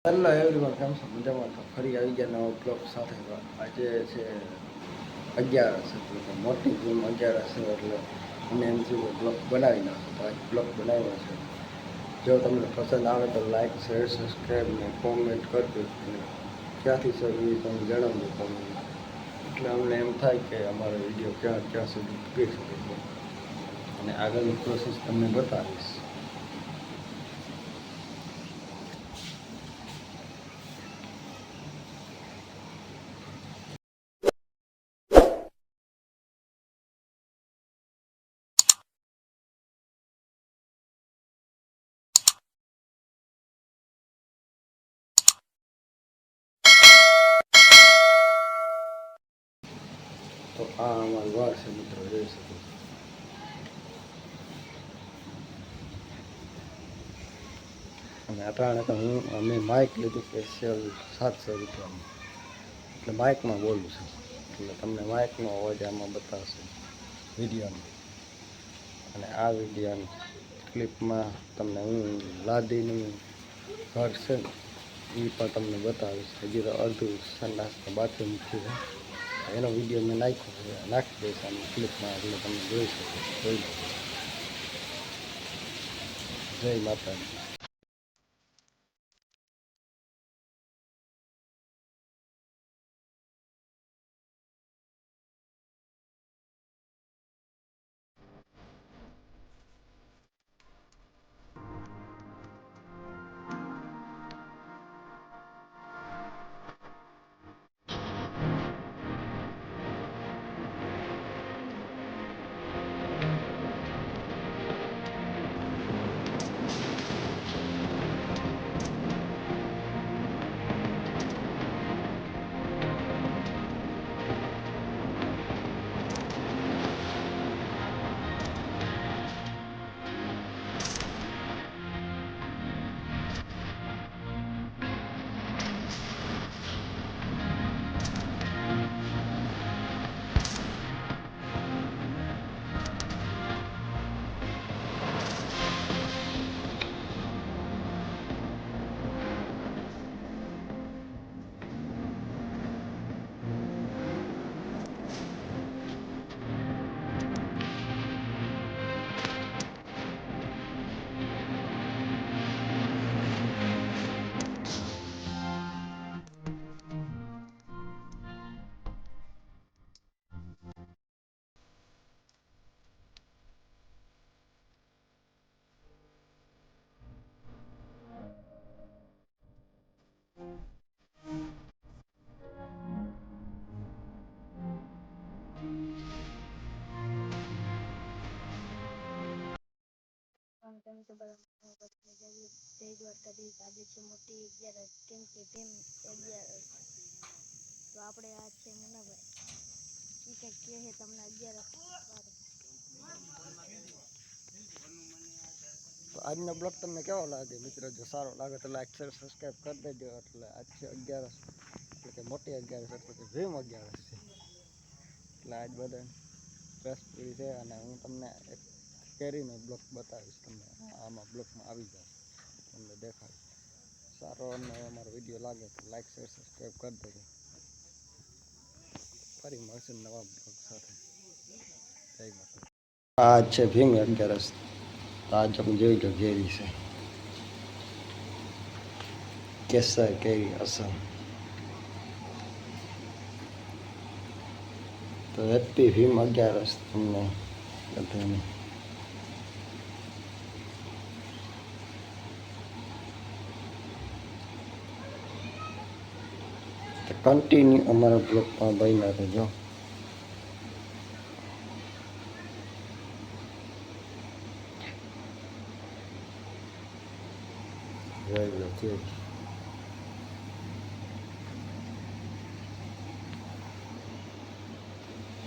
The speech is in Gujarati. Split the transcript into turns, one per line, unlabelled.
હેલો એવરીવન, કેમ છો? મજામાં? તો ફરી આવી ગયા નવા બ્લોગ સાથે. આજે છે 11 એટલે કે મોટી જૂન 11 એટલે મને એમ થયું કે બ્લોગ બનાવી નાખો. તો આજ બ્લોગ બનાવ્યો છે. જો તમને પસંદ આવે તો લાઈક, શેર, સબસ્ક્રાઈબ ને કોમેન્ટ કરજો. ક્યાંથી સર એ તમે જણાવજો કોમેન્ટ. એટલે અમને એમ થાય કે અમારો વિડીયો ક્યાં સુધી પૂરી શકે છે અને આગળની પ્રોસેસ તમને બતાવીશ. તો આ અમારું વાર છે મિત્રો, જોઈ શકો છો. અને અટાણે તો અમે માઇક લીધું સ્પેશિયલ 700 રૂપિયાનું, એટલે માઇકમાં બોલું છું. એટલે તમને માઇકનો અવાજ આમાં બતાવશે વિડીયોમાં. અને આ વિડીયોની ક્લિપમાં તમને હું લાદીનું ઘર છે ને એ પણ તમને બતાવીશ. હજી તો અડધું સંડાસના બાથરૂમ છે, એનો વિડીયો મેં નાખી દઈશ આની ક્લિપમાં, એટલે તમે જોઈ શકો. જોઈ લો. જય માતાજી.
કેમ કે બધા જય દ્વારકાધીશ. આજે છે મોટી 11 કેમ કે તેમ 11. તો આપણે આ છે મુનાભાઈ, એ કંઈક કહે તમને 11
તો આજનો બ્લોગ તમને કેવો લાગે મિત્રો? જો સારો લાગે તો લાઈક, શેર, સબસ્ક્રાઈબ કરી દેજો. એટલે આજ છે 11, એટલે કે મોટી 11, એટલે કે ભીમ 11 છે. એટલે આજ બધા રસ પૂરી છે. અને હું તમને એક કેરીનો બ્લોગ બતાવીશ. તમને આમાં બ્લોગમાં આવી જશે, તમને દેખાડીશ. સારો અમને અમારો વિડીયો લાગે તો લાઈક, શેર, સબસ્ક્રાઈબ કરી દેજો. ફરી મળશે નવા બ્લોગ સાથે. જય માતા. આ છે ભીમ 11. આજ તમે જોઈ લો કેરી છે, કેસર કેરી અસલ. તો હેપી ભીમ 11 તમને બધાને. કન્ટિન્યુ અમારા બ્લોગમાં બન્યા રહેજો. જોઈ લો કેરી.